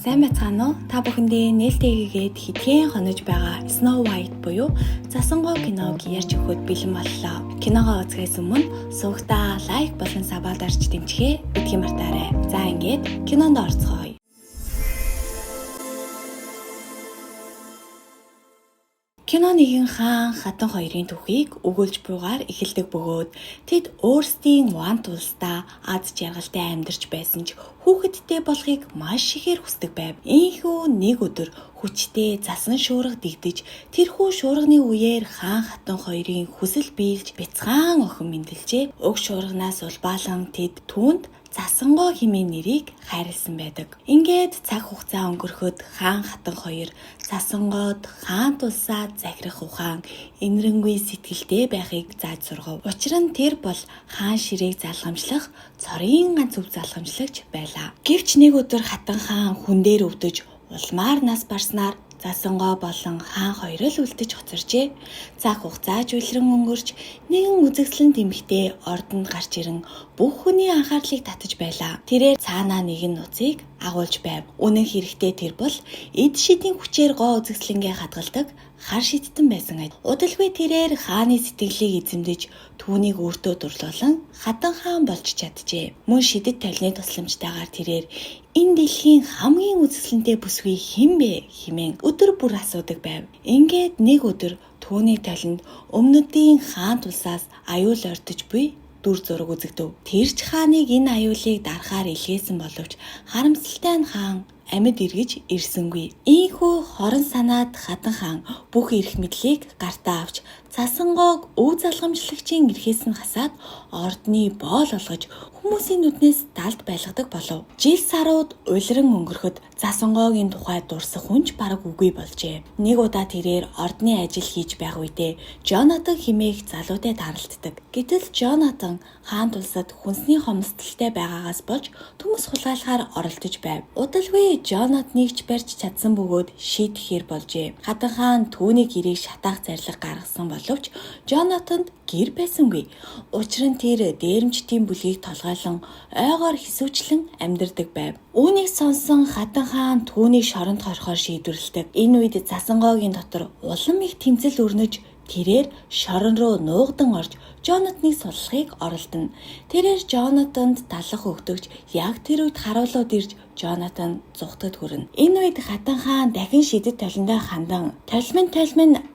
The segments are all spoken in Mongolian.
Сайн байцгаана уу? Та бүхэндээ нээлттэйгээд хитгэн хонож байгаа Snow White буюу Засангоо киног ярьж өгөхөд бэлэн боллоо. Киногоо үзэхээс өмнө суугтаа лайк болон сабадарч дэмжихээ битгий мартаарай. За ингээд кинонд орцгоё. Киноныхын хаан хатан хоёрын түүхийг өгүүлж буйгаар эхэлдэг бөгөөд тэд өөрсдийн вант улсдаа аз жаргалтай амьдарч байсан ч хүүхэдтэй болохыг маш ихээр хүсдэг байв. Ийхүү нэг өдөр хүчтэй засан шуурга дэгдэж тэрхүү шуурганы үеэр хаан хатан хоёрын хүсэл биелж бяцхан охин мэндэлжээ. Уг шуурганаас улбаалan тэд түүнд Засангоо хэмээн нэрийг хайрласан байдаг. Ингээд цаг хугацаа өнгөрөхөд хаан хатан хоёр Засангоод хаан тулсаа захирах ухаан инэрэнгүй сэтгэлтэй байхыг зааж сургав. Учир нь тэр бол хаан ширээг залгамжлах цорын ганц өв залгамжлагч байлаа. Гэвч нэг өдөр хатан хаан хүн дээр өвдөж улмаар нас барснаар Засангоо болон хаан хоёр л үлдэж хоцоржээ. Цаг хугацаа жуулран өнгөрч нэгэн үзэгслэн тэмхтэй ордонд гарч ирэн бүх хүний анхаарлыг татаж байлаа. Тэрээр цаанаа нэгэн нуцыг агуулж байв. Үнэн хэрэгтээ тэр бол эд шидийн хүчээр гоо үзэгслэнгээ хадгалдаг хар шидтэн байсан аж. Удалгүй тэрээр хааны сэтгэлийг эзэмдэж түүнийг өөртөө дурлуулан хатан хаан болж чаджээ. Мөн шидэт толны тусламжтайгаар тэрээр энэ дэлхийн хамгийн үзэсгэлэнтэй бүсгүй хэн бэ хэмээн өдөр бүр асуудаг байв. Ингээд нэг өдөр түүний толинд өмнөдийн хаан тулсаас аюул ордож буй дүр зураг үзэгдэв. Тэрч хааныг энэ аюулыг дарахаар илгээсэн боловч харамсалтай нь хаан амьд эргэж ирсэнгүй. Ийхүү хорон санаад хатан хаан бүх эрх мэдлийг гартаа авч Засангоог өв залгамжлагчийн эрхээс нь хасаад ордны боол олгож хүмүүсийн нүднээс далд байлгадаг болов. Жил сарууд улиран өнгөрөхөд Засангоогийн тухай дурсах хүнч бараг үгүй болжээ. Нэг удаа тэрээр ордны ажил хийж байх үедээ Джонатан хэмээх залуутай таралддаг. Гэтэл Джонатан хаан тулсад хүнсний хомсдолтой байгаагаас болж төмс хулгайлахаар оролдож байв. Удалгүй Джонатаныг ч барьж чадсан бөгөөд шийдэхээр болжээ. Хатан хаан түүний гэрийг шатаах зарлиг гаргасан боловч Джонатанд гэр байсангүй. Учир нь тэр дээрэмчдийн бүлгийг толгойлон ойгоор хэсүүчлэн амьдардаг байв. Үүнийг сонсон хатан хаан түүнийг шоронд хорхоор шийдвэрлэдэг. Энэ үед Засангоогийн дотор улам их тэмцэл өрнөж тэрээр шорон руу нуугдан орж Джонатаныг суллахыг оролдоно. Тэрээр Джонатанд талах өгдөгч яг тэр үед харуулууд ирж Джонатан зүгтд хүрнэ. Энэ үед хатан хаан дахин шидэт толиндоо хандан толмин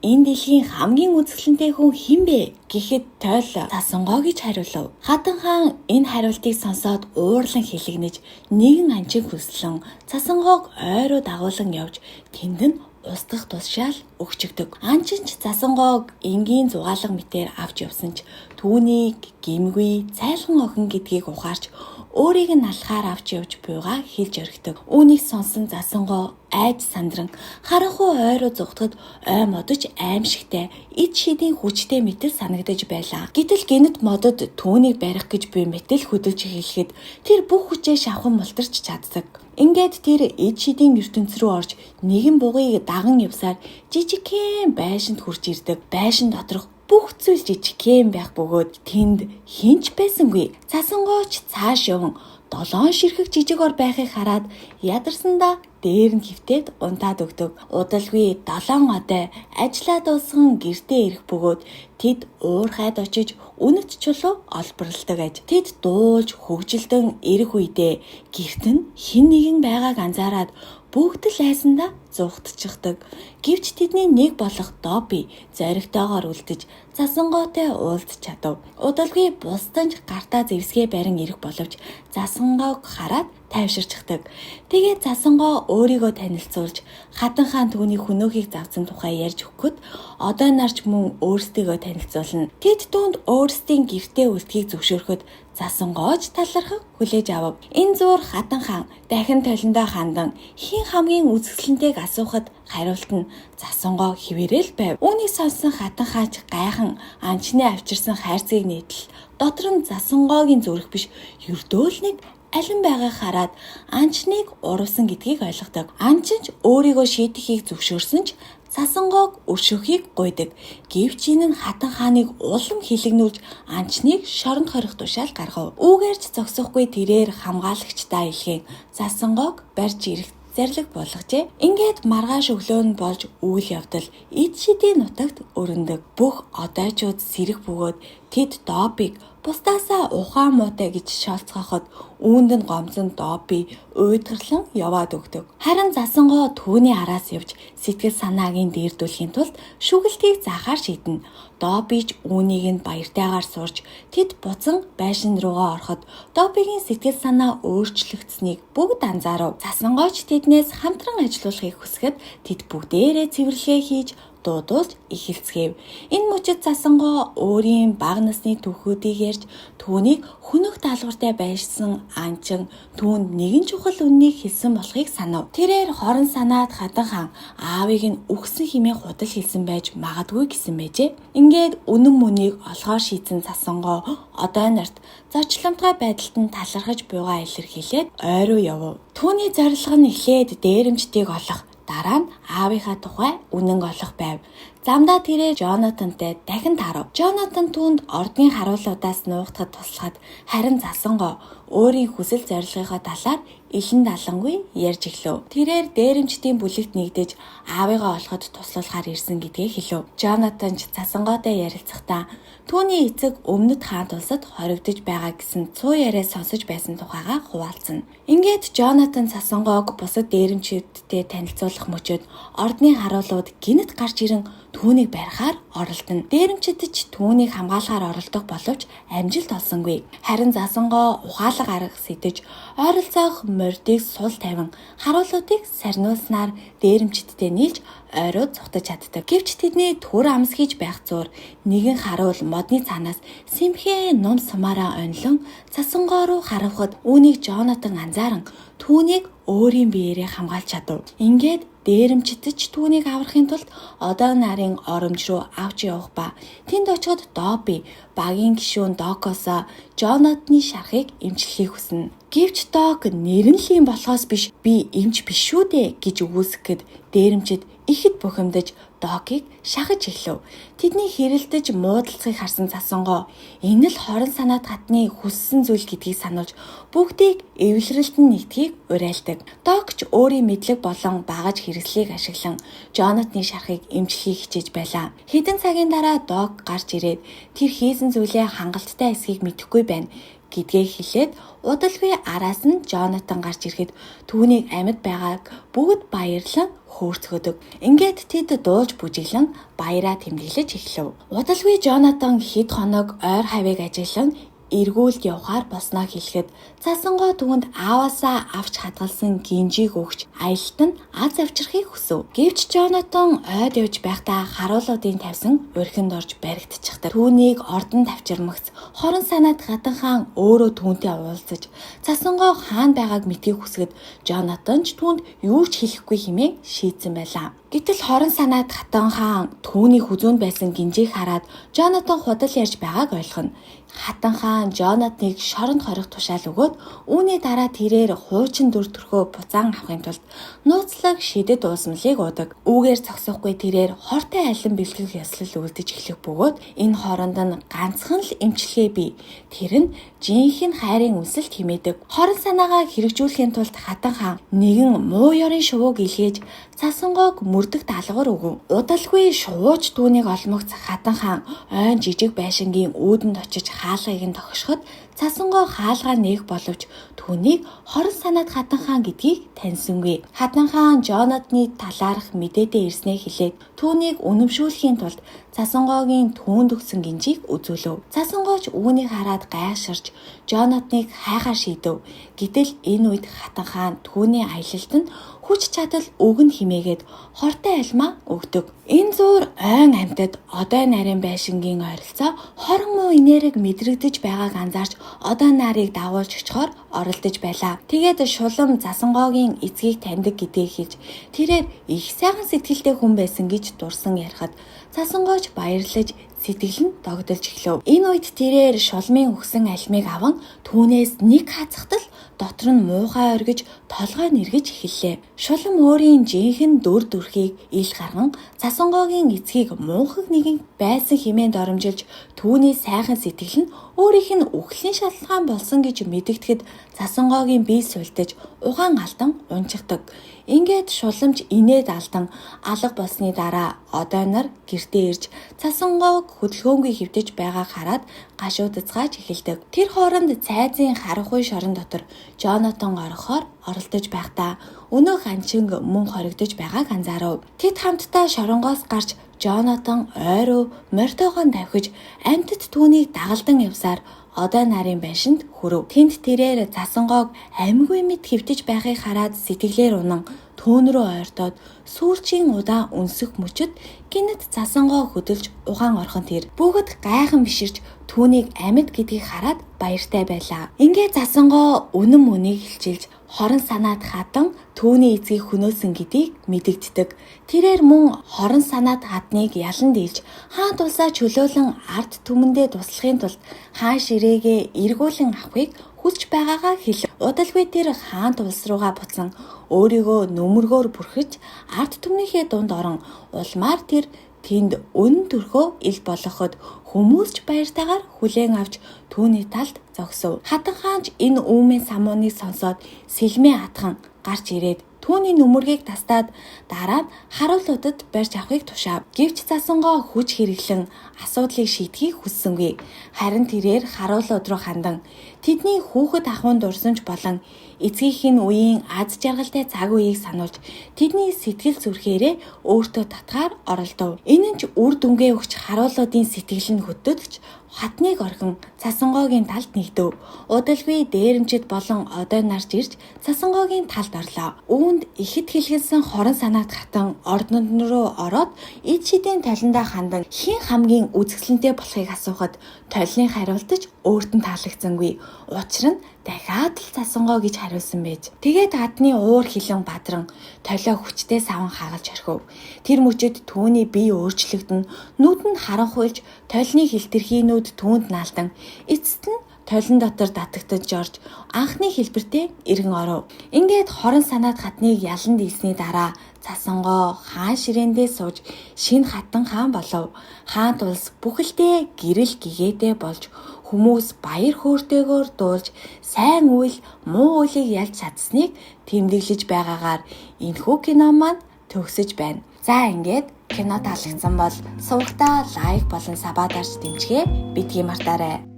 энэ дэлхийн хамгийн үзэсгэлэнтэй хүн хэн бэ гэхэд тойл Засангоо гэж хариулав. Хатан хаан энэ хариултыг сонсоод уурлан хэлэгнэж нэгэн анчин хүслэн Засангоог ойроо дагуулan явж тэнд нь устгах тушаал өгчөгдөг. Анчинч Засангоог энгийн зугаалга мэтээр авч явсан ч түүнийг гимгүй цайлган охин гэдгийг ухаарч өөрийг нь алхаар авч явж буйгаа хэлж орхидог. Үүнийг сонсон Засангоо айж сандран харанхуй ойроо зүгтгэд ой модож аимшигтай эд шидийн хүчтэй мэтэл санагдаж байлаа. Гэтэл гинэт модод түүнийг барих гэж буй мэтэл хөдөлж хэлэхэд тэр бүх хүчээ шавхан мултарч чаддаг. Ингээд тэр эд шидийн ертөнц рүү орж нэгэн бугыг даган явсаар жижигхэн байшинд хурж ирдэг. Байшин доторх бүх зүйл жижигхэн байх бөгөөд тэнд хинч байсангүй. Засангооч цааш яван 7 ширхэг жижиг ор байхыг хараад ядарсандаа дээр нь хөвтөд унтаад өгдөг. Удалгүй 7 одой ажиллаа дуусган гэртээ ирэх бөгөөд тэд уурхайд очиж үнэт чулуу олборлдог аж. Тэд дуулж хөгжилдөн ирэх үедээ гэрт нь хэн нэгэн байгааг анзаараад бүгд л айсандаа зугтчихдаг. Гэвч тэдний нэг болох Добби зоригтойгоор үлдэж Засангоотой уулзч чадав. Удалгүй бусдын гартаа зэвсгээ барин ирэх боловч Засангоог хараад тайвширчдаг. Тэгээд Засангоо өөрийгөө танилцуулж хатан хаан түүний хөнөөхийг завсан тухай ярьж өгөхөд одоо нарч мөн өөрсдийгөө танилцуулна. Тэд түүнд өөрсдийн гэртээ үлдэхийг зөвшөөрөхөд Засангооч талархах хүлээж авав. Энэ зуур хатан хаан дахин толиндоо хандан хин хамгийн үзэсгэлэнтэйг асуухад хариулт нь Засангоо хിവэрэл байв. Үүнийг сонссон хатан хаач гайхан анчны авчирсан хайрцгийг нийтэл дотор нь Засангоогийн зүрх биш ердөө л нэг алин байгааг хараад анчныг урвсан гэдгийг ойлгодог. Анчинч өөрийгөө шийдэхийг зөвшөөрсөн ч Засангоог өршөөхийг гуйдаг. Гэвч энэ нь хатан хааныг улам хилэгнүүлж анчныг шоронд хорих тушаал гаргав. Үүгээрч зогсохгүй тэрээр хамгаалагчдаа илгээн Засангоог барьж ирэх зарлиг болгожээ. Ингээд маргааш өглөө нь болж үйл явдал эд шидийн нутагт өрнөдөг. Бүх одоочууд сэрэх бөгөөд тэд Доббиг бусдаасаа ухаан муутай гэж шалцгаахад үүнд нь гомцон Добби уйдгарлан яваад өгдөг. Харин засангоо түүний араас явж сэтгэл санаагийн дээрдүүлэхийн тулд шүгэлтийг заахаар шийднэ. Добби ч үүнийг нь баяртайгаар сурж тэд буцан байшин руугаа ороход Доббигийн сэтгэл санаа өөрчлөгдсөнийг бүгд анзаарав. Засангооч тэднээс хамтран ажиллахыг хүсэхэд тэд бүгдээрээ цэвэрлэгээ хийж дуудуулж эхэлцгээв. Энэ мөчид засангоо өөрийн бага насны түүхүүдийг ярьж түүнийг хөнөх даалгавартай байсан анчин түүнд нэгэн чухал үннийг хэлсэн болохыг санав. Тэрээр хорон санаад Хатан хаан аавыг нь үхсэн хэмээн худал хэлсэн байж магадгүй гэсэн байжээ. Ингээд үнэн мөнийг олохоор шийдсэн засангоо одоо нарт зочломтгой байдалд нь талархаж буйгаа илэрхийлээд ой руу явв. Түүний зорилго нь эхлээд дээрэмчдийг олох, дараа нь аавынхаа тухай үнэн олох байв. Замдаа тэрээр Жонатантай дахин таарав. Жонатан түүнд ордны харуулуудаас нуугдахад туслахад харин засангоо өөрийн хүсэл зорилгынхаа талаар илэн далангүй ярьж эхлэв. Тэрээр дээрэмчдийн бүлэгт нэгдэж аавыгаа олоход туслуулахаар ирсэн гэдгээ хэлв. Жонатан ч засангоотой ярилцахдаа түүний эцэг өмнөд хаан тулсад хоригдож байгаа гэсэн цуу яриа сонсож байсан тухайгаа хуваалцсан. Ингээд Жонатан засангоог бусад дээрэмчүүдтэй танилцуулах мөчөд ордны харуулууд гинэт гарч ирэн түүнийг барихаар оролдоно. Дээрэмчид ч түүнийг хамгаалахаар оролдох боловч амжилт олсонгүй. Харин засангоо ухаалаг арга сэтэж ойролцоох мордыг сул тавин харуулуудыг сарниулснаар дээрэмчидтэй нийлж ойроо цухтаж чаддаг. Гэвч тэдний түр амс хийж байх зуур нэгэн харуул модны цаанаас сэмхээ ном сумаараа онлон засангоо руу харавхад үүнийг Жонатан анзааран түүнийг өөрийн биеэрээ хамгаалж чадав. Ингээд дээрэмчидч түүнийг аврахын тулд одоо нарын оромж руу авч явах ба тэнд очиход Добби багийн гишүүн Докосоо Жонатаны шархыг эмчлэхийг хүснэ. Гэвч Док нэрнлийн болохоос биш би эмч биш шүү дээ гэж үгүйсгэхэд дээрэмчид ихэд бухимдаж Докийг шахаж эхлэв. Тэдний хэрэлдэж муудалцахыг харсан засангоо энэ л хорон санаад хатны хүссэн зүйл гэдгийг сануулж бүгдийг эвлэрэлтэн нэгдхийг уриалдаг. Док ч өөрийн мэдлэг болон багаж хэрэгслийг ашиглан Жонатаны шархыг эмчлэхийг хичээж байлаа. Хэдэн цагийн дараа Док гарч ирээд тэр хийсэн зүйлээ хангалттай эсхийг мэдэхгүй байна гэдгээ хэлээд удалгүй араас нь Жонатан гарч ирэхэд түүнийг амьд байгааг бүгд баярлан хөөрцгöдөг. Ингээд тэд дуулж бүжиглэн баяраа тэмдэглэж эхлэв. Удалгүй Жонатан хэд хоног ойр хавийг ажиглан эргүүлд явахаар болсноо хэлэхэд засангоо түүнд ааваасаа авч хадгалсан гинжийг өгч аялалт нь аз авчрахыг хүсв. Гэвч Жонатан ойд явж байхдаа харуулуудын тавьсан урхинд орж баригдчихдаг. Түүнийг ордонд авчирмагц хорон санаад Хатан хаан өөрөө түүнтэй уулзаж засангоо хаан байгааг мэдхийг хүсгэд Жонатан ч түүнд юу ч хэлэхгүй хэмээн шийдсэн байлаа. Гэтэл хорон санаад Хатан хаан түүний хүзүүнд байсан гинжийг хараад Жонатан худал ярьж байгааг ойлгоно. Хатан хаан Жонатаныг шоронд хорих тушаал өгөөд үүний дараа тэрээр хуучин дүр төрхөө буцаан авахын тулд нууцлаг шидэд уусмлыг уудаг. Үүгээр зогсохгүй тэрээр хортой алин бэлтгэх ёслол үлдэж эхлэх бөгөөд энэ хооронд нь ганцхан л эмчилгээ бий. Тэр нь жинхэнэ хайрын үнсэлт хэмээдэг. Хорон санаагаа хэрэгжүүлэхийн тулд Хатан хаан нэгэн муу ёрын шувууг илгээж засангоог мөрдөх даалгавар өгөв. Удалгүй шувууч түүнийг олмогц Хатан хаан ойн жижиг байшингийн үүдэнд очиж хаалгыг нь тогшоход засангоо хаалгаа нээх боловч түүнийг хорон санаад Хатан хаан гэдгийг таньсангүй. Хатан хаан Жонатаны талаарх мэдээтэй ирснээ хэлээд түүнийг үнэмшүүлэхийн тулд засангоогийн түүнд өгсөн гинжийг үзүүлв. Засангооч үүнийг хараад гайхширч Жонатаныг хайхаар шийдэв. Гэтэл энэ үед Хатан хаан түүний аялалд нь хүч чадал өгнө хэмээгээд хортой альмаа өгдөг. Энэ зуур ойн амьтад одоо нарийн байшингийн ойролцоо хорон муу энерги мэдрэгдэж байгааг анзаарч одоо нарыг дагуулж очихоор оролдож байлаа. Тэгээд шулам засангоогийн эцгийг таньдаг гэдгийг хэлж тэрээр их сайхан сэтгэлтэй хүн байсан гэж дурсан ярихад засангооч баярлаж сэтгэл нь догдолж эхлэв. Энэ үед тэрээр шулмын өгсөн альмыг аван түүнээс нэг хацхтал дотор нь муухай оргиж толгой нэргэж эхэллээ. Шулам өөрийн жинхэнэ дүр төрхийг ил гарган засангоогийн эцгийг муухаг нэгэн байсан хэмээн доромжилж түүний сайхан сэтгэл нь Өөрийнх нь үхлийн шалтгаан болсон гэж мэдэгдэхэд Цасангоогийн бие сулдаж угаан алдан унчихдаг. Ингээд шуламж инээд алдан алга болсны дараа одойноор гэртээ ирж Цасангоог хөдөлгөөнгүй хэвтэж байгааг хараад гашуудцгааж эхэлдэг. Тэр хооронд цайзын харанхуй шорон дотор Жонатан орохоор оролдож байхдаа өнөө ханчинг мөн хоригдож байгааг анзаарав. Тэд хамтдаа шоронгоос гарч Жонатан ойроо морьтойгоо давхиж амьтад түүнийг дагалдан явсаар одой нарын байшинд хүрэв. Тэнд тэрээр Цасангоог амьгүй мэд хэвтэж байхыг хараад сэтгэлээр унан түүн рүү ойртоод сүүлчийн удаа үнсэх мөчөд гинэт Цасангоо хөдөлж угаан орхон тэр бүгд гайхан биширч түүнийг амьд гэдгийг хараад баяртай байлаа. Ингээд Цасангоо үнэн мөнийг хилчилж хорон санаад хатан түүний эцгийг хөнөөсөн гэдгийг мэдэгддэг. Тэрээр мөн хорон санаад хатныг ялан дийлж хаан тулсаа чөлөөлөн ард түмэндээ туслахын тулд хаан ширээгээ эргүүлэн авахыг хүсч байгаагаа хэлв. Удалгүй тэр хаан тулс руугаа буцан өөрийгөө нөмөргөөр бүрхэж ард түмнийхээ дунд орон улмаар тэр тэнд үнэн төрхөө ил болгоход хүмүүс ч баяртайгаар хүлээн авч түүний талд зогсов. Хатан хаанч энэ үүмийн самууныг сонсоод сэлмээ хатхан гарч ирээд түүний нүмергийг тастаад дараа нь харуулуудад барьж авахыг тушаав. Гэвч Цасангоо хүч хэрэглэн асуудлыг шийдэхийг хүссэнгүй. Харин тэрээр харуулууд руу хандан тэдний хүүхэд ахуйн дурсамж болон эцгийнхэн үеийн аз жаргалтай цаг үеийг сануулж тэдний сэтгэл зүрхээрээ өөртөө татгаар оролдов. Энэ нь ч үр дүнгээ өгч харуулуудын сэтгэл нь хөдөлгч хатныг орхин Цасангоогийн талд нэгдэв. Удалгүй дээрэмчид болон одой нарж ирж Цасангоогийн талд орлоо. Үүнд ихэд хэлгэлсэн хорон санаат хатан ордонд руу ороод эд шидийн толиндоо хандан хэн хамгийн үзэсгэлэнтэй болохыг асуухад толины хариултаж өөрт нь таалагдсангүй. Учир нь дахиад л Цасангоо гэж хариулсан байж. Тэгээд гадны уур хилэн бадран толио хүчтэй саван хагалж орхив. Тэр мөчөд түүний бие өөрчлөгдөн нүд нь харанхуйлж толины хилтэрхийнүүд түүнд наалдан эцэст нь толин дотор татагтаж орж анхны хэлбэртээ иргэн оров. Ингээд хорон санаад хатныг ялан дийлсний дараа Цасангоо хаан ширээндээ сууж шинэ хатан хаан болов. Хаан тулс бүхэлдээ гэрэл гэгээтэй болж хүмүүс баяр хөөртэйгээр дуулж сайн үйл муу үйлийг ялж чадсныг тэмдэглэж байгаагаар энэхүү кино маань төгсөж байна. За ингээд кино таалагдсан бол сувагтаа лайк болон сабаа дарж дэмжгээ битгий мартаарай.